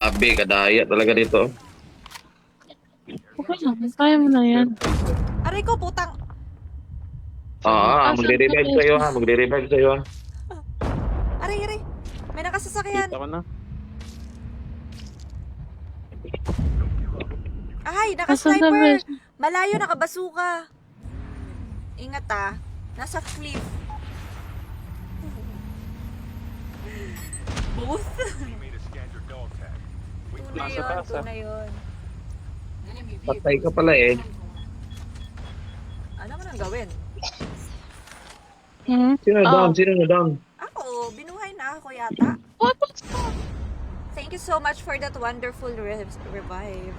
Abi, kadaya talaga dito. Okay lang, kaya mo na yan. Aray ko, putang. Asan ka, Magre-revive sa'yo Beshi? ha. Magre-revive sa'yo ha. Aray, aray. May nakasasakyan. Kita ko na. Ay, Asan ka, naka-sniper. Beshi? Malayo, nakabasuka. Ingat ah. Nasa cliff. Booth. Tunay Nasa yun, taas, ah. tunay yun. Patay ka pala eh. Ano mo nang gawin? Hmm? Sino na down? Sino na down? Ako, binuhay na ako yata. What was that? Thank you so much for that wonderful revive.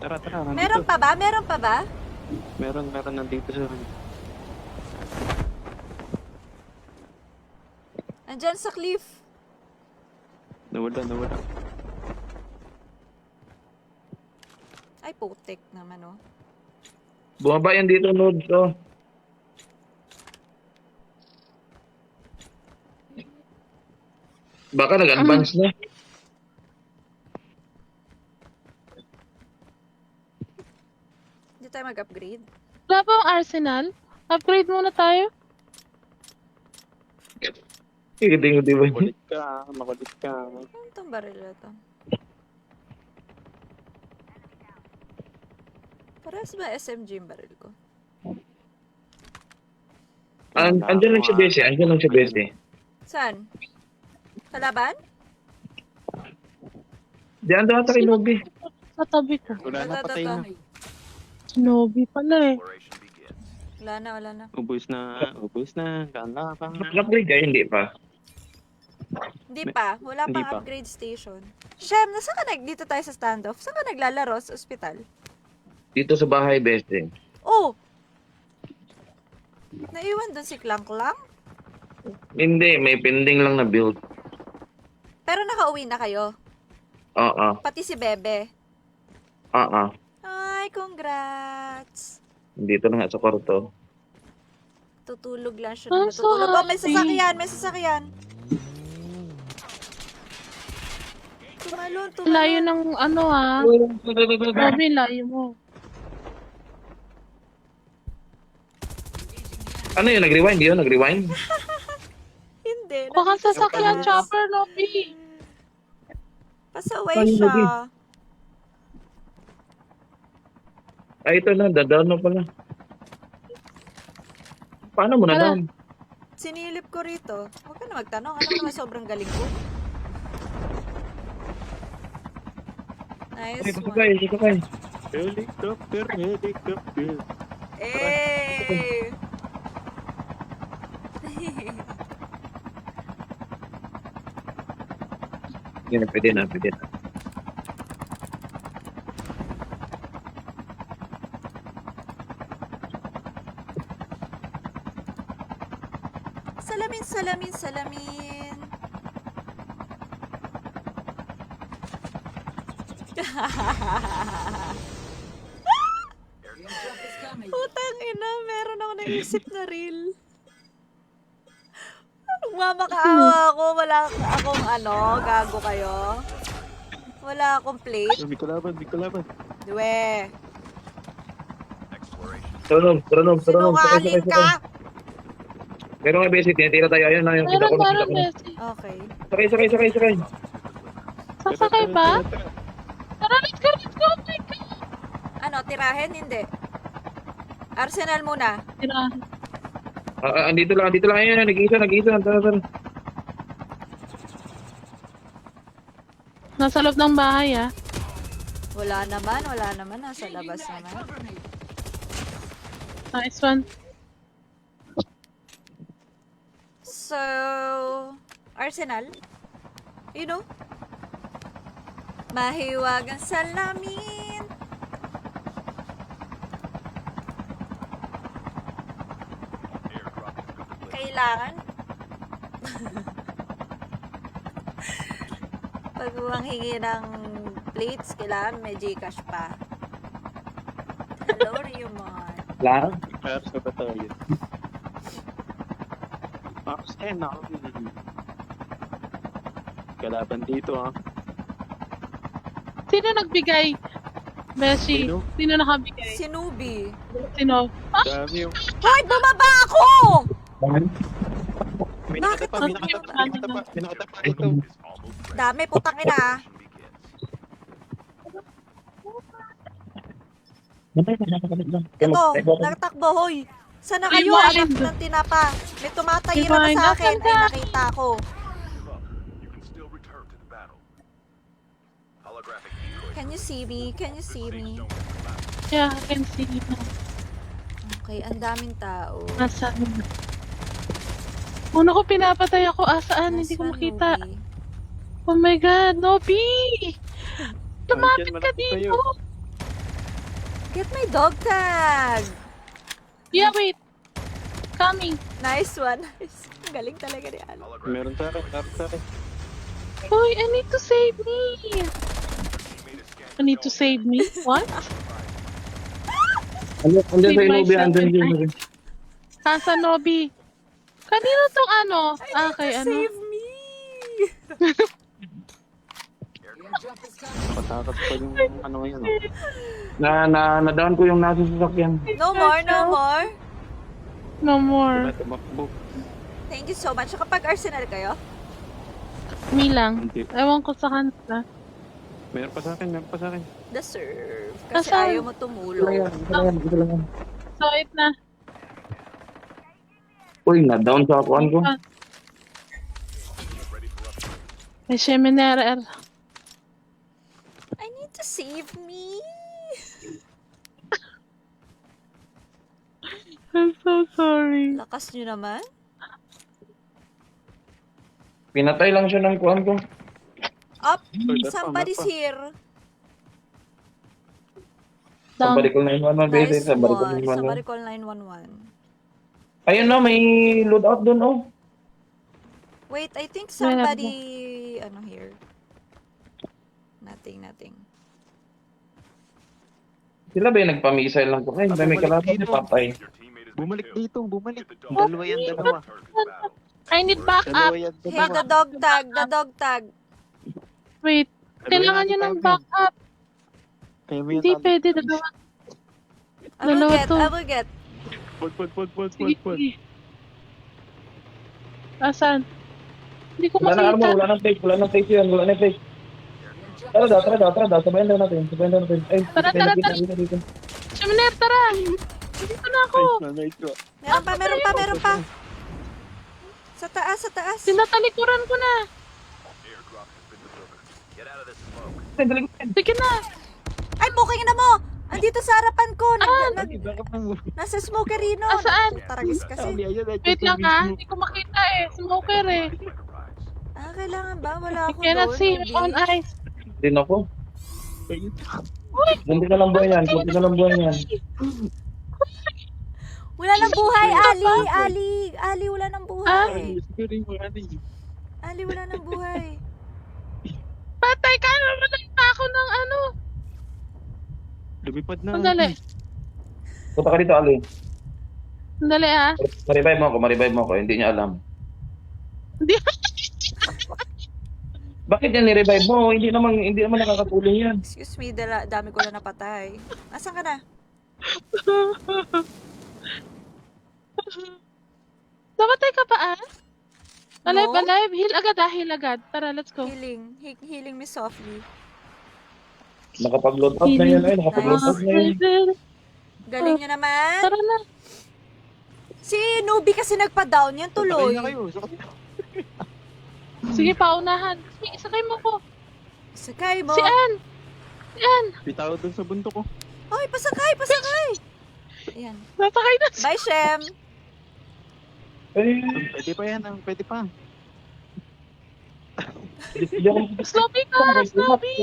Tara, nandito. Meron pa ba? Meron pa ba? Meron nandito sa... Andyan sa cliff. Nawala. Ay, putik naman oh. Bumaba yan dito, Nodes. Oh. Baka nag-advance na. Hindi tayo mag-upgrade. Wala ba ang Arsenal? Upgrade muna tayo. Hindi ba? Makulit ka. Ano itong baril na to? Parehas ba SMG yung baril ko? Andyan lang siya, Bese. Saan? Sa laban? Diyan daw ata kay Nobi. Sa tabi ka. Wala na, patay na. Nobi pala eh. Wala na. Ubus na. Kala pa. Upgrade kayo, hindi pa. Hindi pa. Wala Hindi pang pa. upgrade station. Shem, nasa ka dito tayo sa standoff? Saan ka naglalaro? Sa ospital? Dito sa bahay, Bese. Oh! Naiwan doon si Klang Klang? Hindi, may pending lang na build. Pero nakauwi na kayo. Oo. Pati si Bebe. Oo. Ay, congrats! Dito na nga sa kwarto. Tutulog lang siya. I'm Natutulog. Oh, may sorry. sasakyan! May sasakyan! Tumalon. Layo ng ano ah. Nobi, layo mo. Ano yun? Nag-rewind yun? Nag-rewind? Hindi. Baka nandito sa sasakyan taas. chopper, Nobi. Pasaway Paano siya. lagi? Ay, ito na. Dadown na pala. Paano mo na Tara. down? Sinilip ko rito. Huwag ka na magtanong. Alam mo naman sobrang galing ko. Nice Sakay. one. Helicopter. Eh! Yan, pwede na. Salamin. Putang ina, meron ako naisip na reel. Mamakaawa ako, wala akong gago kayo. Wala akong plate. Di ko laban. Dwe, Tronom. sinungaling ka! Pero nga basic, tinitira tayo. Ayun na. Meron, Beshi. Okay. Sakay. Sasakay ba? Tara, let's go! Oh my God! Ano, tirahin? Hindi. Arsenal muna. Tira. Andito lang. Ayun, nag-iisa. Tara. Nasa loob ng bahay ah. Wala naman. Nasa labas naman. Nice one. So, Arsenal? You know? Mahiwagang salamin. Kailangan. Pag manghingi ng plates, kailangan may Gcash pa. Hello, Riomar. Lang? Kaya sa ba tayo? Max 10 ako. Kalaban dito ah. Sino nagbigay? Beshi, Sino? sino nakabigay? Si Nubi. Sino? Ah, Dami yung... Hoy, bumaba ako! May Bakit nakatapa, may nakatapa, may nakatapa, may nakatapa ito. Dami, putang ina. Ito, nagtakbo, hoy. Sana kayo, anak Rewind. ng tinapa. May tumatayi naman Rewind. sa akin. Ay, Nasaan ka? nakita ko. You can still return to the battle. Holographic decoy. Can you see me? Can you see me? yeah, I can see you. Okay, ang daming tao. Nasaan? Una ko pinapatay ako. Saan? Hindi ko Nasaan, makita. Nubi? Oh my God, Nobi! Lumapit Andyan, ka malapit dito! sa'yo. Get my dog tag! Yeah, wait. Coming. Nice one. Nice. Ang galing talaga ni Al. Meron sa akin, meron sa akin. Boy, I need to save me. I need to save me? What? Andyan sa Save Inubi, myself andyan and sa Inubi. Kasa Nobi. Kanino tong ano? Kay ano? Save me! Patakas pa yung ano ngayon. Nadaan ko yung nasa sasakyan. No more, no more. No more. Tumakbo. Thank you so much. Kapag Arsenal kayo? Me lang. Hindi. Ewan ko sa kanila. Meron pa sa akin, meron pa sa akin. Deserve. Kasi Asan? ayaw mo tumulong. Ito lang yan. So, it na. Uy, na-down sa akuan ko. May Sheminera. I need to save me. I'm so sorry. Lakas nyo naman. Pinatay lang siya ng kuan ko. Up! That's Somebody's pa. here. Down. Somebody call 911, baby. Nice Somebody call one. 911. Somebody call 911. Ayun na, may loadout doon, oh. Wait, I think Where are somebody... Ano here? Nothing. Sila ba yung nagpa-missile lang ko? Ay, may kalaban na patay. Your teammate has been Bumalik killed. dito, bumalik. Get the dog. Dalawa yan, dalawa. Return to the battle. I need backup. Dalawa yan, Hey, dalawa. the dog tag. The dog tag. Wait. Dalawa Kailangan yan, nyo ng dalawa. backup. Kaya mo yan, Hindi Ali. pwede. Dalawa. I will Dalawa get. to. I will get. Put. Sige. Asan? Hindi ko Wala na armor, makita. wala nang face yan, wala nang face. Tara daw, sabayan daw natin. Ay, Tara. dito. Sheminera, tara. Dito na ako. Nice one. Meron pa. Sa taas. Tinatalikuran ko na. Airdrop has been delivered. Get out of this smoke. Ay, dali ko yan. Sige na. Ay, booking na mo! Andito sa harapan ko. Nasa smokerino. Saan? Taragis kasi. Wait lang ha. Hindi ko makita eh. Smoker eh. Kailangan ba? Wala I ako cannot doon. see Nubi. my own eyes. Din ako. Uy! Bunti na lang buhay yan. Wala nang buhay, Ali, wala nang buhay. Ali, wala nang buhay. Patay ka naman ako ng ano. Lumipad na. Sandali. Punta ka dito, Ali. Sandali ha. Ma-revive mo ako. Hindi niya alam. Hindi. Bakit yan ni-revive mo? Hindi naman nakakatulong yan. Excuse me, dami ko na napatay. Nasaan ka na? Namatay ka pa ah? Alive, No. alive. Heal agad. Tara, let's go. Healing me softly. Nakapag-load out na yan. Ay, nakapag-load out na yan. Galing nyo naman. Tara na. Si Nubi kasi nagpa-down yan tuloy. Patay na kayo. Sige, paunahan. Sige, isakay mo ko. Sakay mo. Si Ann. Bitaw dun sa bundok ko. Oy, pasakay. Ayan. Nasakay na. Bye, Shem. Ay, Pwede pa yan, pwede pa. hindi ako Sloppy ka, Sloppy.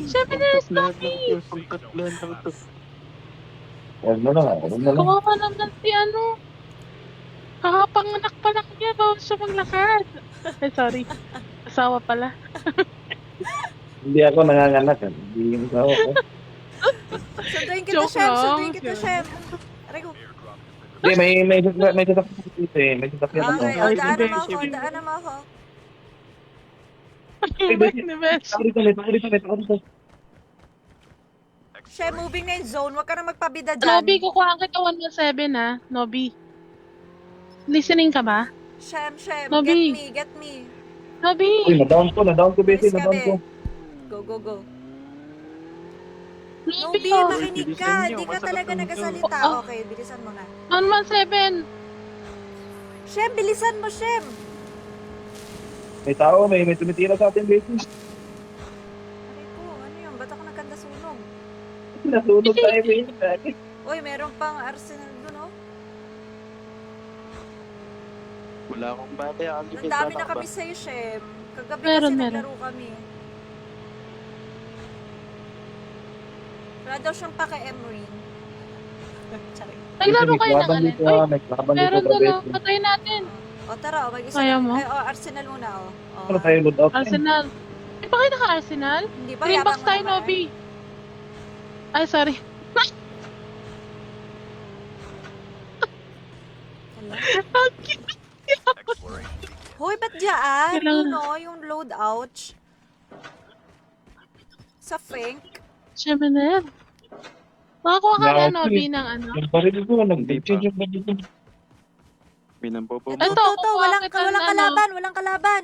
Sheminera, Sloppy. Huwag na lang. Kawawa naman si ano. Kakapanganak pa lang niya. Bawal siya maglakad. Ay, sorry. Asawa pala. Hindi ako nanganganak. Hindi yung asawa ko. Sunduin kita, Joke Shem. lang. Sunduin kita, Shem. Aray ko. Hindi, may sasakyan dito eh. May sasakyan ako. Okay, daanan mo ako. Ay, Back ni Besh. Ako dito. Siya, moving na yung zone. Huwag ka na magpabida dyan. Nobi, kukuhaan kita 117 ah. Nobi. Listening ka ba? Shem, Nobi. get me. Nobi! Uy, na-down ko, Bessie, Bilis na-down kami. ko. Go. Nobi! Nobi, Oh. makinig ka. Bilisan Hindi niyo, ka masarap talaga yung nagasalita. zone. Okay, bilisan mo na. 117! Shem, bilisan mo, Shem. May tao, may tumitira sa atin, Bessie. Aray ko, ano yun? Ba't ako nagkanda sunog? Nasunog tayo, Bessie. Uy, meron pang Arsenal dun, oh. Wala akong bate. Ang dami na kami sa'yo, Shem. Kagabi Meron. kasi naglaro kami. Wala daw siyang paka-Emery. Charing. Naglaro kayo ng alin? Ay, Naglaban meron dito, doon oh. Bessie. Patayin natin. O, tara, o, mag-isa Ayaw na. mo? Ay, Arsenal muna, o. Ano tayo, load out? Arsenal. Di ba kayo naka-Arsenal? Hindi ba? Green Yabang box mo tayo, naman. Nobi. Ay, sorry. Hala. Exploration. Hoy, ba't dyan? Kailangan- Yun, o, yung load ouch. Sa Fink. Siyempre na yan. Makakuha ka na, Yeah, Nobi, okay. ng ano. Yung baril ko, nag-change yung baril ko. Pinampopo mo. Ito, Ito, to, kukuha walang kita ng ano. kalaban, walang kalaban.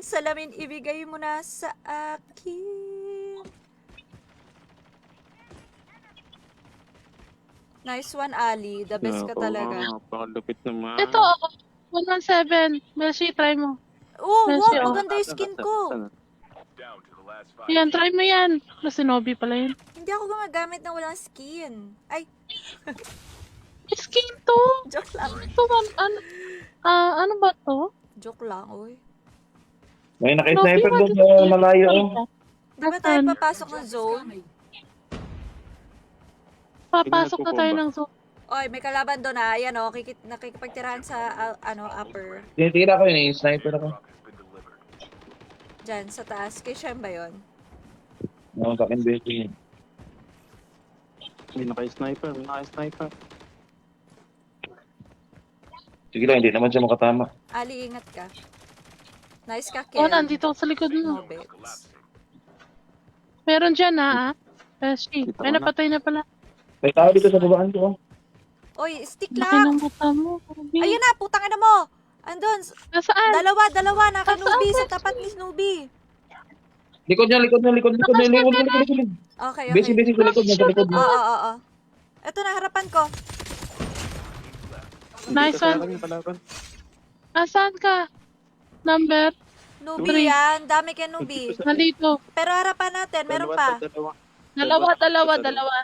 Salamin, ibigay mo na sa akin. Nice one, Ali. The best ka talaga. Napakalupit naman. Ito, ako. 117. Mercy, try mo. Oh, Yes, wow, yun. maganda yung skin ko. Down to the last 5. Yan, try mo yan. Kasi Nobi pala yun. Hindi ako gumagamit ng walang skin. Ay, Skin to. joke lang. Ito, ano ba to? Joke lang, oy. May naka-sniper doon sa malayo. Oh. Di ba tayo Asan? papasok ng zone? Papasok na Tingnan ko tayo ba? ng zone. Oy, may kalaban doon ah. Ayan oh, nakikipagtirahan sa upper. Tinitira ko yun, sniper ako. Drop has been delivered. Diyan, sa taas. Kay Shem ba yun? Ako sa akin, Bessie. May naka-sniper. Sige lang, hindi naman siya makatama. Ali, ingat ka. Nice ka, Oh, Kel. nandito ako sa likod mo. No bets. Collapsing. Meron dyan ha. Mercy, Kita may ko na. napatay na pala. May tao dito sa babaan ko. Oh. Oy, stick Laki lang. ng mata mo. Nobi. Ayun na, putang ina mo. Andun, Nasaan? dalawa, naka Saan? Nubi, sa tapat ni Snoopy. Likod niya. Okay. Bessie, sa likod niya, sa likod niya. Oo. Ito na, harapan ko. Nice one. Nasaan ka? Number? Nubi Three. yan, dami kay Nubi. Nandito. Pero harapan natin, meron pa. Dalawa.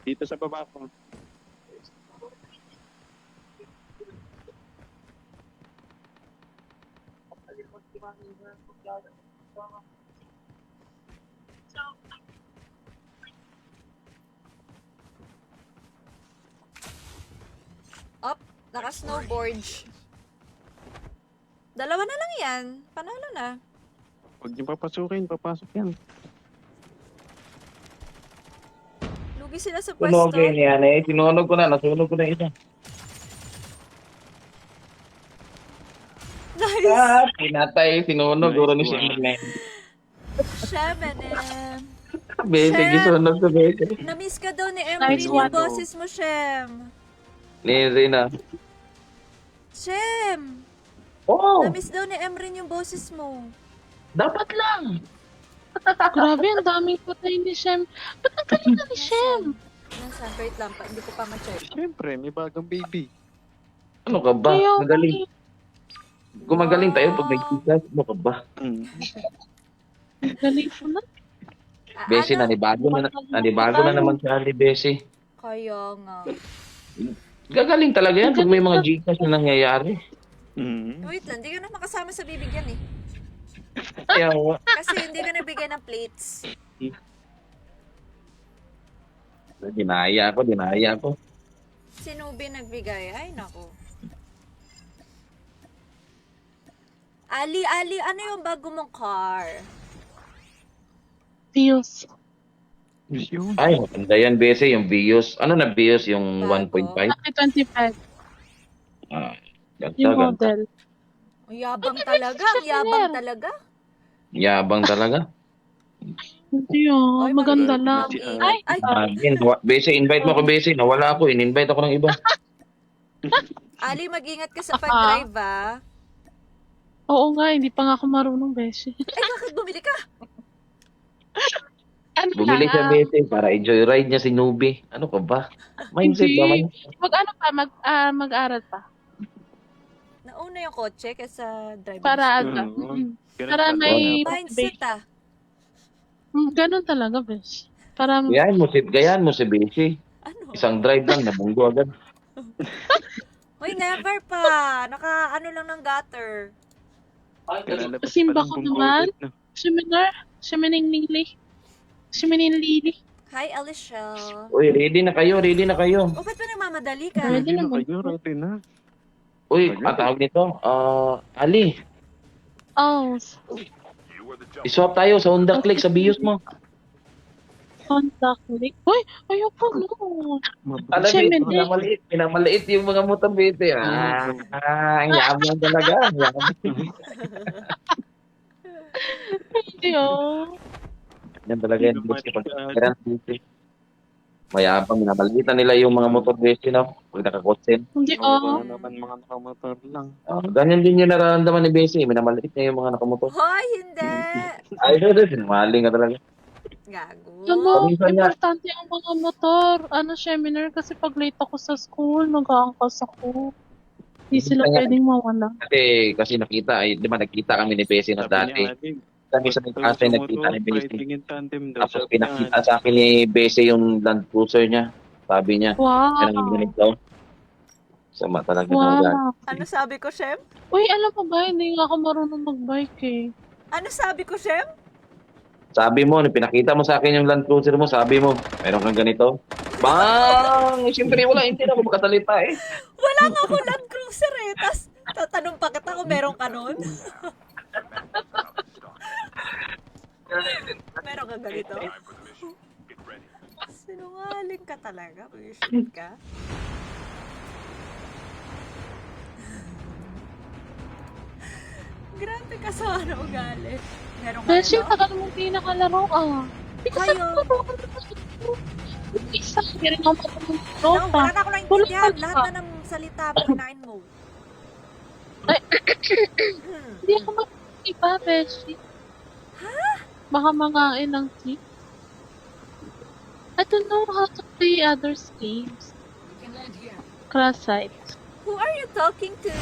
Dito sa baba ko. Naka-snowboard. Dalawa na lang yan. Panalo na. Huwag niyo papasukin. Papasok yan. Lugi sila sa Sunog pwesto. yun yan eh. Sinunog ko na, nasunog ko na isa. Nice. Pinatay, sinunog. Guro ni Nice one. Shimmerman. Shemenem. Bessie, Shem. gisunog sa Bessie. Na-miss ka daw ni Emery Nice yung one. boses mo, Shem. Ni Rina. Shem! Oh, Na-miss daw ni Emery yung boses mo. dapat lang. Grabe, ang daming patay ni Shem. Ba't ang galing na ni Shem? Nasaan? Wait lang, hindi ko pa ma-check. Siyempre, may bagang baby. Ano ka ba? Ayaw, Magaling. Gumagaling tayo pag may kisas. Ano ka ba? Galing mo na. Bessie, nanibago na naman si Ali, Bessie. Kaya nga. Gagaling talaga yan pag may mga Gcash na nangyayari. Wait lang, hindi ka na makasama sa bibigyan eh. Kaya nga. Kasi hindi ka nagbigay ng plates. Dinaya ko. Si Nubi nagbigay. Ay, nako. Ali, ano yung bago mong car? Dios. Yun. Ay, maganda yan, Bessie, yung Vios. Ano na Vios? Yung Bago. 1.5? Laki 25. Ah, Yung ganda, ganda. model. Ang yabang talaga. Ang yabang talaga. Yabang talaga. Hindi ah, Oy, maganda mag- lang. mag-ingat. Ay, Ay, Bese, invite mo ako, Bese. Nawala ako. In-invite ako ng iba. Ali, mag-ingat ka sa pag-drive, ah. oo nga, hindi pa nga ako marunong, beshi. Ay, bakit bumili ka? Ano Bumili siya, lang? Bese, para i-joyride niya si Nubi. Ano ka ba? Mindset ba? Hindi. Mag-ano pa, mag-aral pa. Nauna yung kotse kaysa driving Para, school. Ganun para talaga. may Mindset, motivation. ah. Ganun talaga, besh. Para, Gayahin mo si Bese. Ano? Isang drive lang, nabunggo agad. Uy, never pa. Naka, ano lang ng gutter. Kalalabas pa Simba lang ko kung naman. COVID na. Siminilili. Hi, Alicia. Uy, ready na kayo. O, ba't ba nagmamadali ka? Ready Ready na naman. kayo, ready na. Uy, ang tawag nito, Ali, Oh, You are the jump. iswap tayo sa Honda Click sa BIOS mo. contact link. Uy, ayoko no. Alam Siyempre. mo, pinamaliit yung mga motabete. Ang yabang talaga. Ang yabang. Hindi oh. Yan talaga yan. Mayabang, minamalitan nila yung mga motabete, no? Pag nakakotsen. Hindi Oo oh. naman mga nakamotor lang. Ganyan din yung nararamdaman ni Bessie. Minamaliit niya yung mga nakamotor. Hoy, hindi. Ay, sinungaling ka talaga. Gago. Ano, Paminsan nga. importante ang mga motor. Ano, seminar, kasi pag late ako sa school, nag-aangkas ako. Hindi sila Paminsan nga. pwedeng mawala. Kasi nakita, di ba nakita kami ni Bessie na dati. Kami sa klase nagkita ni Bessie. Riding in tandem daw. Tapos pinakita sa akin ni Bessie yung Land Cruiser niya. Sabi niya, yan ang Wow. ganito. Sama talaga ng ugali. Wow. Ano sabi ko, Shem? Uy, alam mo ba, hindi nga ako marunong mag-bike eh. Ano sabi ko, Shem? Sabi mo, nung pinakita mo sa akin yung Land Cruiser mo, sabi mo, meron kang ganito. Bang! Siyempre wala, hindi na ako makasalita eh. Wala nga ako Land Cruiser eh. Tapos, tatanong pa kita kung meron ka nun. Meron ka ganito? Time for the mission. Get ready. Sinungaling ka talaga. Bullshit ka. Grabe ka sa ano ugali. Meron ka Beshi, ano? tagal mong pinakalaro ah. Because Kayo. ako isa, hindi rin ako marunong No, mag-rota. wala na ako naintindihan. Wala Lahat ka. na ng salita mo, kinain mo. Ay. Hmm. Hindi ako mag-iba, Beshi. Baka mangain ng tea. I don't know how to play other games. Class site. Who are you talking to?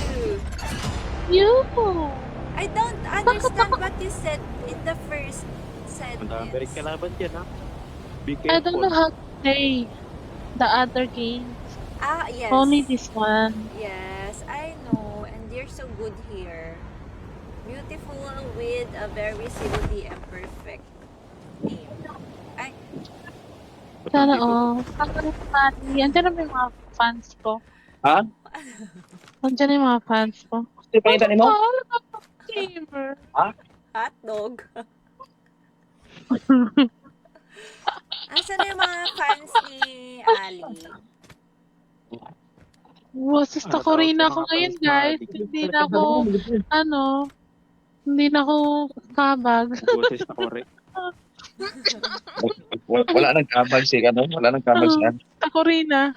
You! I don't understand what you said in the first Madami rin sentence. kalaban dyan, ha? Be I don't know careful. how to play the other games. Ah, yes. Only this one. Yes, I know. And you're so good here. Beautiful with a very silly and perfect name. Ay, Sana all. Ang funny. Andiyan na yung mga fans ko. Ha? Andiyan na yung mga fans ko. Hindi pa kita mo? Gamer. hotdog. Asan na yung mga fans ni Ali? Boses na ko rin ako ngayon, guys. Hindi na ako, hindi na ako kabag. Boses na kore. Wala nang kabag si wala nang kabag siya. Takorina.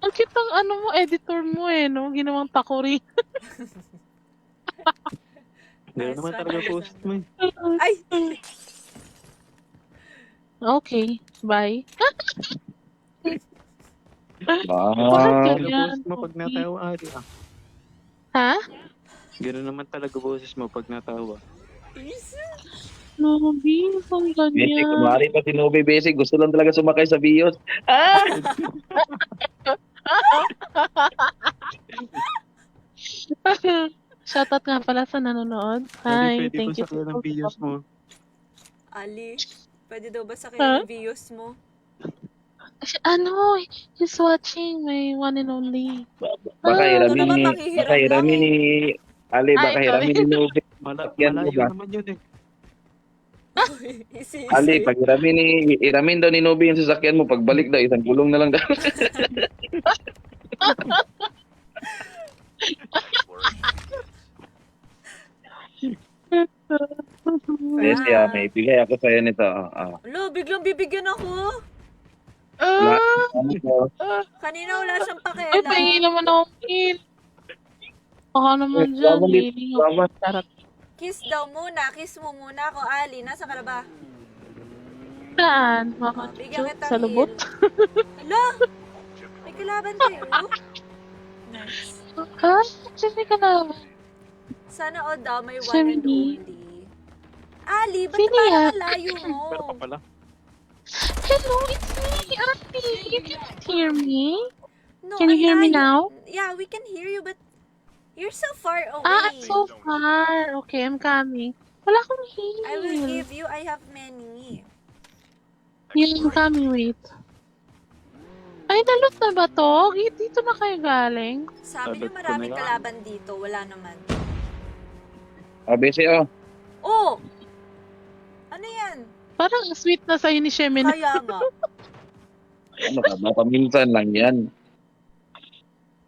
Ang cute ang mo, editor mo no? Ginawang takori. Hindi naman talaga post mo eh. Ay! Okay, bye. Bakit Ah, ganyan? Post mo pag natawa, Ari, ah. Ha? Gano'n naman talaga boses mo pag natawa. Nobi, ang Besi, ganyan. kumari pa si Nobe Besi, gusto lang talaga sumakay sa BIOS. Ah! Shoutout nga pala sa nanonood. Hindi Hi, pwede thank kung you. sakyan ng videos mo. Ali, pwede daw ba sa Huh? kayo views mo? He's watching my one and only. Baka ito irami naman ni, manghihiram baka irami lang ni, Ali, baka Ay, irami ni Nobe. Sakyan mo Malayo ba? naman yun eh. Easy, Ali, pag iramin daw ni Nobe yung sasakyan mo, pagbalik daw, isang gulong na lang daw. Bessie, may ibigay ako sa'yo nito. Lo, biglang bibigyan ako. Ano to? Kanina wala siyang Ay, pakialam. pahingi naman akong kill. Baka naman dyan, Bago dito, hiling bago. ako. Charot. Kiss daw muna. Kiss mo muna ako, Ali. Nasa ka na ba? Saan? Mga Bigyan cute kita sa lubot. Hala! May kalaban kayo. Nice. Ha? Sino ka naman? Sana all daw may one Sorry. and only. Ali, ba't Sino parang yan? ang layo mo? Pero pa pala. Hello, it's me, Ate. You can't hear me? No, Can you ang hear me layo. now? Yeah, we can hear you, but you're so far away. I'm so far. Okay, I'm coming. Wala akong heal. I will give you. I have many. Yeah, I'm coming, wait. Ay, nalot na ba to? Dito na kayo galing? Sabi niyo Sagot ko maraming na yan. kalaban dito. Wala naman. Bessie, Oh! Ano yan? Parang sweet na sa'yo ni Shemin. Kaya nga. Ano ka ba? Paminsan lang yan.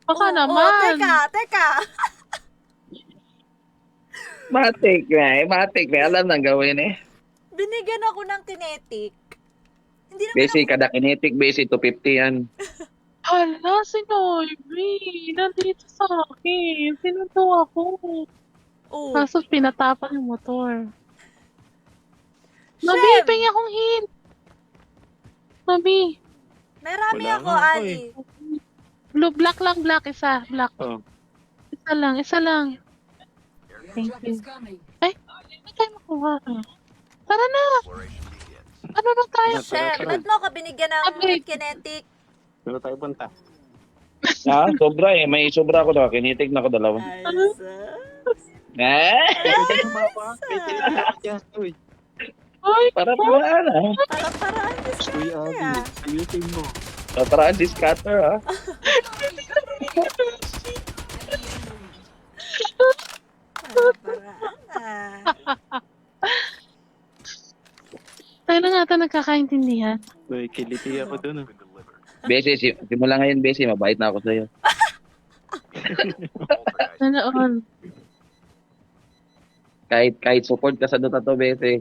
Baka Oh, naman. teka. Matik na. Alam nang gawin eh. Binigyan ako ng kinetic. Hindi naman Bessie, kada kinetic, Bessie, 250 yan. Hala, si Noivy. Nandito sa akin. Sinundo ako. Oh, Kaso pinatapan yung motor. Shem! Mabi, pengi akong hit. Mabi. marami Wala ako, nga ako Ali. Blue, black lang, black. Isa, black. Oh. Isa lang. Thank you. Ay, hindi tayo makuha. Tara na. Exploration begins. Ano na tayo? Shem, ba't mo ako binigyan ng Upgrade. kinetic? Pero tayo punta. Sobra eh. May sobra ako daw. Kinetic na ako dalawa. Ay, Para paraan Para-paraan this Uy, Abi, ayusin mo. Paraan si scatter Para-paraan tayo na nga ito nagkakaintindihan. Uy, kiliti ako dun. Been delivered. Bessie, simula ngayon, Bessie. Mabait na ako sa'yo. Poltergeist. Nanoon. Kahit support ka sa Dota to, Bessie.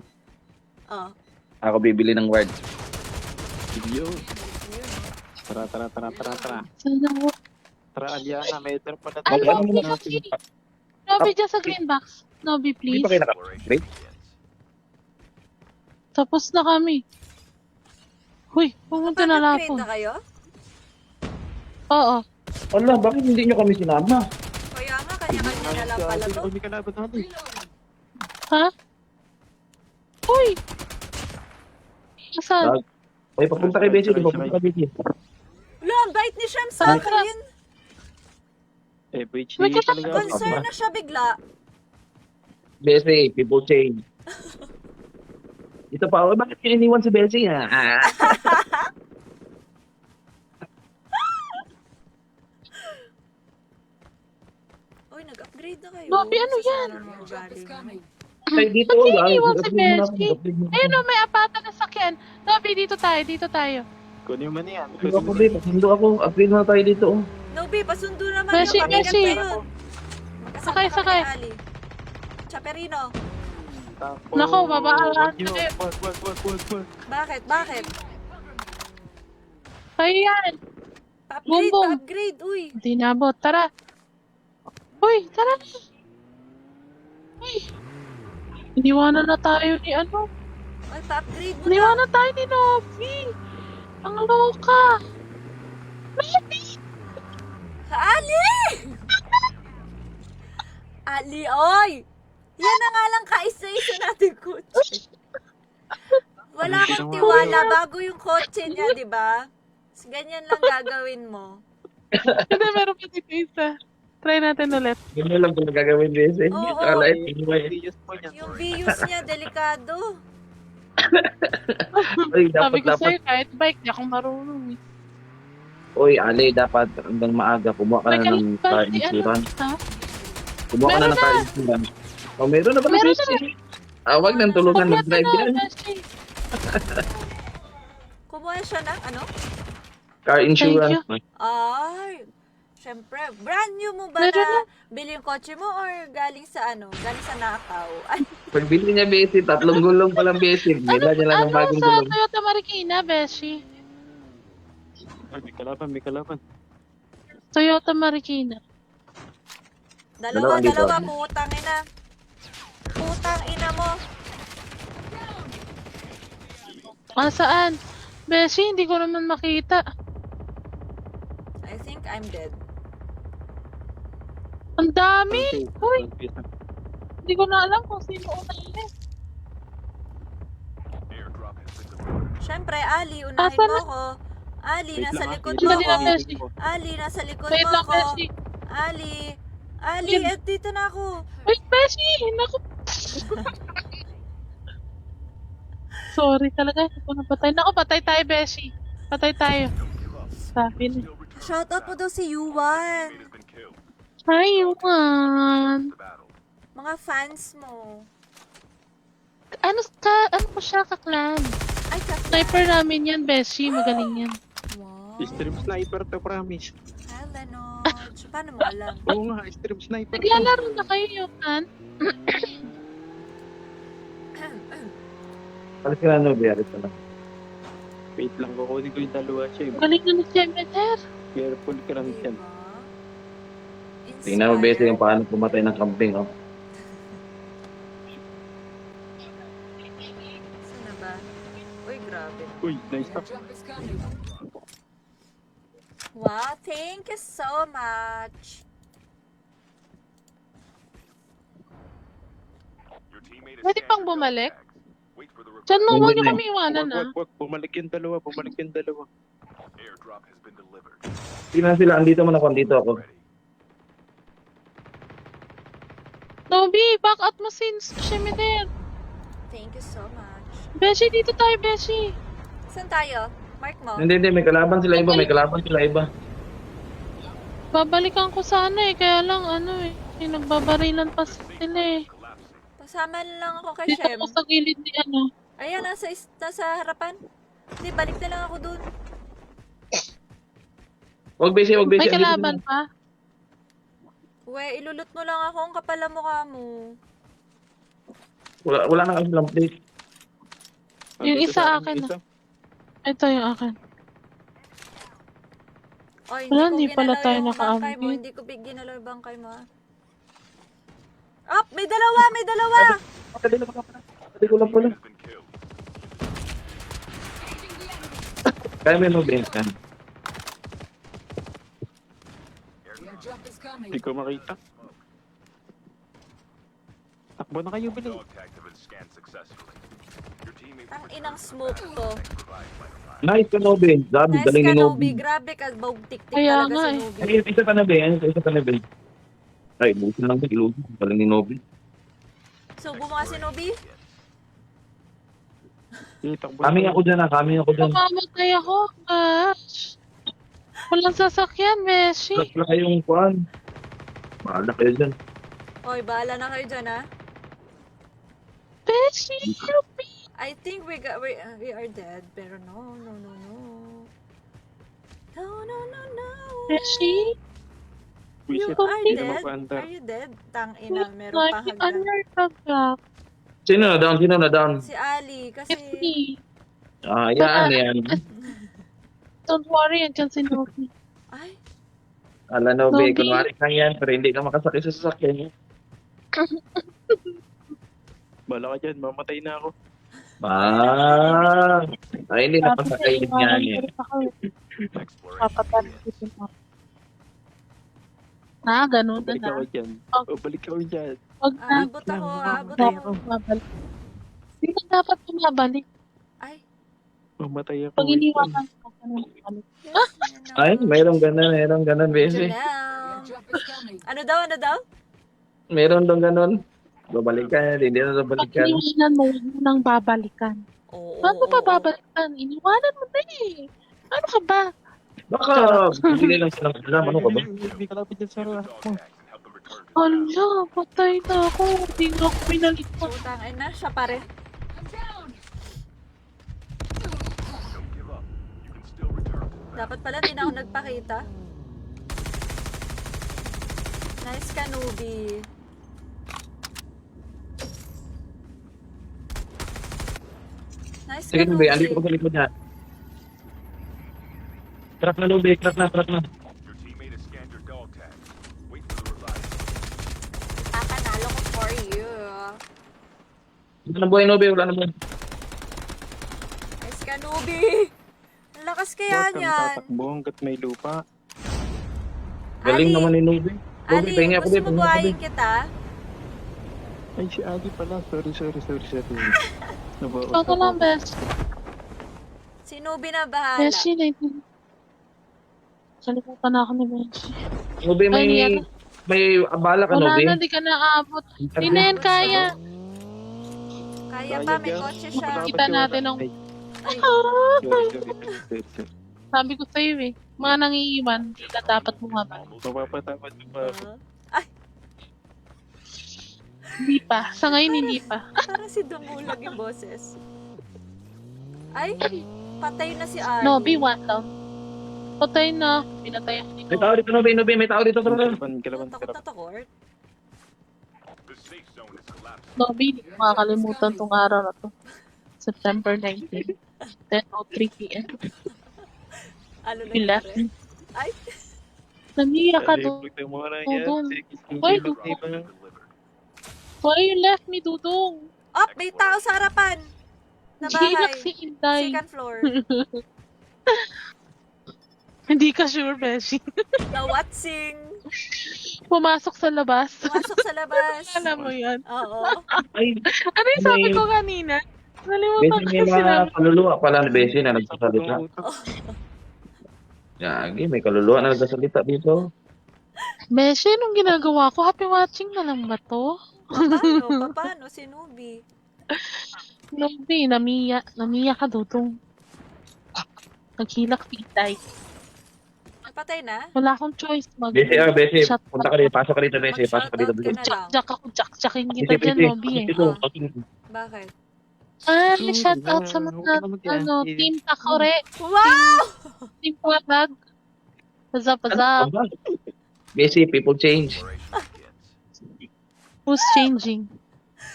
Oh. Ako bibili ng word. Video. Tara. Sana mo. Tara, Aliana, may ito pala. Ay, Ano Nobi, mo Nobi. Nobi dyan sa green box. Nobi, Hindi please. pa kayo Exploration Great. begins. Tapos na kami. Huy, pumunta na lang Nakapag-upgrade ako. na kayo? Oo. Wala, bakit hindi nyo kami sinama? Kaya nga, kanya-kanya na lang pala to. Uy, may kalaban natin. Ha? Huy! Nasaan? Ay, papunta kay Bessie. Papunta kay Bessie. Wala, ang bait ni Shem sa akin. Eh, breach May na kasama- talaga. Concern na siya bigla. Bessie, people change. Ito pa, bakit nyo iniwan si Bessie? Uy, nag-upgrade na kayo. Nobi, ano Sa yan? sarang mga ugali mo. Ay, dito. Ba't ay, iniwan si upgrade mo na ako, Bessie? upgrade mo na ako. Ayun o, may apata na sakyan. Nobi, dito tayo. Kunin mo na yan. Hindi ako, babe. Pasundo ako. Upgrade na tayo dito. Nobi, pasundo naman Beshi, yung pabigat Beshi. kayo. Magkasama Sakay, kami sakay. ni Ali. Chaperino. Nako, babaan Wag nyo. ulit. Wag. Bakit? Ayan. Pa-upgrade, Bumbong. pa-upgrade. Uy, Hindi nabot. Tara. Uy, tara. Uy. Iniwanan na tayo ni ano. ay, pa-upgrade mo na. Iniwanan tayo ni Nobi. Ang loka. Nobi. Ali! Ali, oy! Yan na nga lang kaisa-isa natin kotse. Wala akong tiwala bago yung kotse niya, di ba? Ganyan lang gagawin mo. Hindi, meron pa dito isa. Try natin ulit. Ganyan lang kung gagawin, Bessie. Oo. Kala, anyway. Serious po niya. Yung views niya, delikado. Ay, Sabi ko dapat. sa'yo, kahit bike, di akong marunong. Uy, Ali, dapat hanggang maaga. Kumuha ka May na ng car kalabas, si ano, insurance. ha? Kumuha ka na Meron ng car insurance. Oh, meron na pala, Meron Bessie. Wag nang tulungan Kompleto mag-drive na, yan. Beshi. Kumuha siya ng ano? Car insurance. Ay, Siyempre, brand new mo ba Meron na bili yung kotse mo or galing sa ano? Galing sa nakaw? Ay, Pagbili niya, Besi, 3 gulong pa lang, Besi. Bila niya lang ng Ano bagong sa gulong. Toyota Marikina, Beshi? Ay, may kalaban, may kalaban. Toyota Marikina. dalawa, Dalawa dito. putang ina. Putang ina mo. Ah, saan? Beshi, hindi ko naman makita. I think I'm dead. Ang dami! Okay, Uy, okay. hindi ko na alam kung sino unahin. Airdrop has been delivered. Siyempre, Ali, unahin Asan mo na? ako. Ali, Wait nasa lang, likod wait mo lang, ako. Beshi. Ali, nasa likod Wait mo lang, ako. Beshi. Ali, Ali, Yan. dito na ako. Wait, Beshi! Naku. Sorry talaga. Hindi ko napatay. Naku, patay tayo, Beshi. Patay tayo. Sabi na. Shoutout mo daw si Yuan. Teammate has been killed. Hi, Yuman. The battle. Mga fans mo. Ano ko siya, kaklan? Ay, kakla. Sniper namin yan, Beshi. Magaling yan. Wow. Stream sniper to, promise. Hi, Lenoj. Paano mo alam? Oo nga, stream sniper to. Naglalaro na kayo, Yuman. Alis ka na, Nobi. Alis ka na. Wait lang, kukunin ko yung dalawa siya. Galing na ni Jemeter. Careful ka lang dyan. Tingnan mo, Besi, yung paano pumatay ng kambing, oh. Saan na ba? Uy, grabe. Uy, nice stop. Wow, thank you so much. Your teammate is Pwede scanned pang your bumalik? tags. Wait for the Diyan mo, Hindi huwag niyo na. kami iwanan, ah. Wag. Bumalik yung dalawa, bumalik yung dalawa. Airdrop has been delivered. Tingnan sila, andito man ako, andito ako. Ready. Nobi, back out mo since Jemeter. Thank you so much. Beshi, dito tayo, Beshi. Saan tayo? Mark mo? Hindi, may kalaban sila iba, may kalaban sila iba. Babalikan ko sana eh, kaya lang ano eh. Nagbabarilan pa sila eh. Collapsing. Pasama lang ako kay Dito Shem. ako sa gilid ni ano. Ayan, nasa harapan. Hindi, balik na lang ako dun. Huwag, Besi, huwag, Besi. May andito kalaban sila. pa. We, ilulot mo lang ako ang kapal ang mukha mo. Wala na kami lang plate. Yung Andito isa sa akin, isa. Ito yung akin. Oy, Wala, hindi hindi ko pala ginalaw tayo yung bangkay mo. naka-update. Hindi ko ginalaw yung bangkay mo. ah. Up! May dalawa! May dalawa! Hindi ko lang pala. Has been killed. Kaya may mabens ka. Hindi ko makita. Takbo na kayo, bilis. Dog tags have been scanned successfully. Your teammate Ang inang smoke to. provided by the fire. Nice ka, Nobi. Grabe, Nice galing ka, ni Nobi. Nobi. Grabe ka. Tik-tik Kaya talaga nga si eh. Nobi. Ay, isa ka na, Be. Isa ka na, Be. Ay, ilusin lang, Be. Ilusin. Galing ni Nobi. Subo mo nga si Nobi. Takbo Kaming ako dyan, kaming ako dyan. Mamamatay ako. Gosh. Walang sasakyan, Beshi. Wala kayong kuhan. Bahala kayo dyan. Oy, bahala na kayo dyan, ha? Beshi, help me. I think we are dead. Pero no. No, no. Beshi, Wisit. You Are Hindi dead? na mag-under. Are you dead? Tang ina, meron pa like hagdan. under the block. Sino na down? Sino na down? Si Ali, kasi... It's me. Yan. Don't worry, andyan si Nobi. Ay, Ala, Nobi. Nobi. Kunwari kang yan, pero hindi ka makasakit sa sasakyan niya. Bala ka dyan, mamatay na ako. Ay, hindi na pasakayin niya niya. Exploration. Papatarin ko mo. Ganun Balik na. ako dyan. Oh. Balik ako dyan. Wag na. aabot ako. Dapat bumabalik. Hindi ka dapat bumabalik. Ay, Mamatay ako. Pag iniwanan ka ka na bumabalik. Ay, mayroong ganun, Besi. Janelle. Ano daw? Mayroon dong ganun. Babalikan, hindi na Pag babalikan. iniwanan mo, huwag mo nang babalikan. Oo. Ba't mo pa babalikan? Iniwanan mo na eh. Ano ka ba? Baka, hindi lang silang alam, ano ka ba? Hindi ka lapit dyan sa Dog harap mo. tags and help them return to the battle. Ala, patay na ako. Hindi na ako pinalitan. Putang ina, siya pa rin. Don't give up. You can still return to the battle. Dapat pala, di na ako nagpakita. Nice ka, Nubi. Nice ka, Sige, Nubi. Nubi. Andito ko sa likod niya. Crack na, Nubi. Crack na. Your teammate has scanned your dog tag. Wait for the revive. Kakanalo ko for you. Wala na buhay, Nubi. Wala na buhay. Nice ka, Nubi. Ang lakas kaya Huwag kang niyan. tatakbo hanggat may lupa. Galing Ali. naman ni Nubi. Nubi, Ali, pahingi ako, gusto Nubi. mo buhayin kita? Ay, si Ali pala. Sorry. Ako lang, best. Si Nubi na bahala. Beshi, naitin. Kalimutan na ako ni Beshi. Nubi, Ay, yan. may abala ka, Wala Nubi. na, di ka nakaabot. Hindi na yan kaya. Kaya pa, may kotse siya. Kita natin ang... Ay, Sorry. Sabi ko sa'yo eh. Mga nangiiwan, hindi ka dapat bumaba. Mapapatawad mo pa ako. Hindi pa. Sa ngayon, hindi pa. parang si Dumulag yung boses. Ay, patay na si Ali. No, B1 down. Patay na. Pinatay ako May nito. tao dito, Nubi. May tao dito. Tara. Kalaban. Takot na takot. The safe zone is collapsing. No, B, hindi ko makakalimutan tong araw na to. September 19. 10:03 p.m. Ano You left nangyari? me. Ay, Namiyak ka doon. Talibog mo na Dudong. yan. Why, Sige, Dudong? delivered. Why you left me, Dudong? oh, may tao sa harapan. Na Hilak bahay. si Inday. Second floor. Hindi ka sure, Beshi. Na Watsing. Pumasok sa labas. Pumasok sa labas. Alam mo yan. Oo. Ay, Ano yung sabi ko kanina? Nalimutan Besi, ko may mga sinabi. kaluluwa pala ni Besi na nagsasalita. Yagi, may kaluluwa na nagsasalita dito. Beshi, nung ginagawa ko, happy watching na lang ba to? Paano? Si Nubi. Nubi, namiya ka, Dudong. Naghilak si Inday. Patay na? Wala akong choice. Besi, Besi, Shut punta ka dito. Pasok ka dito, Besi. Pasok ka dito. Mag-shoutout ka na lang. Jack ako, Jack-jackin kita Besi, dyan, Besi. Nubi eh. Dito. Bakit? Shout out sa mga, Team Takore, Wow! Team Puwabag. What's up? Besi, people change. Operation begins. Who's changing?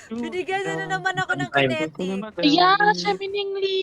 Binigyan na naman ako ng Time. kineti. Yeah, siya miningli.